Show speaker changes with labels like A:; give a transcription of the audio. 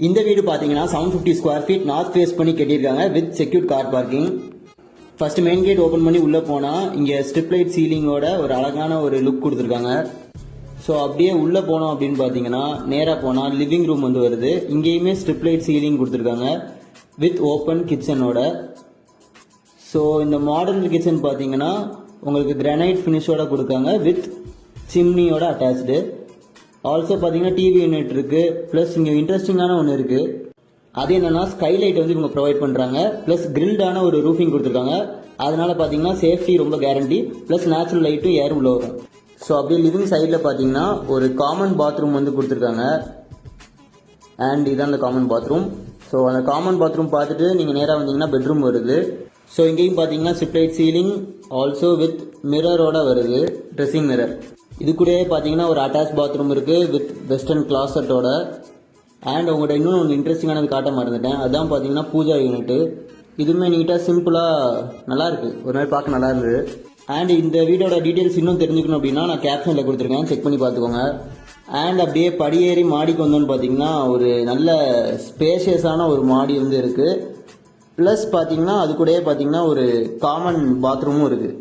A: இந்த வீடு பார்த்தீங்கன்னா 750 ஸ்கொயர் ஃபீட் நார்த் ஃபேஸ் பண்ணி கட்டியிருக்காங்க with secured car parking. First main gate open பண்ணி உள்ளே போனால் இங்கே ஸ்ட்ரிப் லைட் சீலிங்கோட ஒரு அழகான ஒரு லுக் கொடுத்துருக்காங்க. ஸோ அப்படியே உள்ளே போனோம் அப்படின்னு பார்த்தீங்கன்னா நேராக போனால் லிவிங் ரூம் வந்து வருது. இங்கேயுமே ஸ்ட்ரிப் லைட் சீலிங் கொடுத்துருக்காங்க வித் ஓப்பன் கிச்சனோட. ஸோ இந்த மாடர்ன் கிச்சன் பார்த்தீங்கன்னா உங்களுக்கு கிரானைட் ஃபினிஷோட கொடுக்காங்க வித் சிம்னியோட அட்டாச்சு. ஆல்சோ பார்த்தீங்கன்னா டிவி யூனிட் இருக்குது. ப்ளஸ் இங்கே இன்ட்ரெஸ்டிங்கான ஒன்று இருக்குது. அது என்னன்னா ஸ்கைலைட் வந்து இவங்க ப்ரொவைட் பண்ணுறாங்க. ப்ளஸ் கிரில்டான ஒரு ரூஃபிங் கொடுத்துருக்காங்க. அதனால பார்த்தீங்கன்னா சேஃப்டி ரொம்ப கேரண்டி. ப்ளஸ் நேச்சுரல் லைட்டும் ஏர் உள்ள வரும். ஸோ அப்படியே லிவிங் சைடில் பார்த்தீங்கன்னா ஒரு காமன் பாத்ரூம் வந்து கொடுத்துருக்காங்க. அண்ட் இதான் அந்த காமன் பாத்ரூம். ஸோ அந்த காமன் பாத்ரூம் பார்த்துட்டு நீங்கள் நேராக வந்தீங்கன்னா பெட்ரூம் வருது. ஸோ இங்கேயும் பார்த்தீங்கன்னா strip light ceiling also with மிரரோட வருது, ட்ரெஸ்ஸிங் மிரர். இது கூடயே பார்த்தீங்கன்னா ஒரு அட்டாச் பாத்ரூம் இருக்குது வித் வெஸ்டர்ன் கிளாசட்டோட. அண்ட் உங்கள்கிட்ட இன்னும் ஒன்று இன்ட்ரெஸ்டிங்கானது காட்ட மறந்துட்டேன். அதுதான் பார்த்தீங்கன்னா பூஜா யூனிட்டு. இதுவுமே நீட்டாக சிம்பிளாக நல்லாயிருக்கு, ஒரு நாள் பார்க்க நல்லா இருந்தது. அண்ட் இந்த வீடோட டீட்டெயில்ஸ் இன்னும் தெரிஞ்சுக்கணும் அப்படின்னா நான் கேப்ஷனில் கொடுத்துருக்கேன், செக் பண்ணி பார்த்துக்கோங்க. அண்ட் அப்படியே படியேறி மாடிக்கு வந்தோன்னு பார்த்தீங்கன்னா ஒரு நல்ல ஸ்பேஷியஸான ஒரு மாடி வந்து இருக்குது. ப்ளஸ் பார்த்தீங்கன்னா அது கூடயே பார்த்தீங்கன்னா ஒரு காமன் பாத்ரூமும் இருக்குது.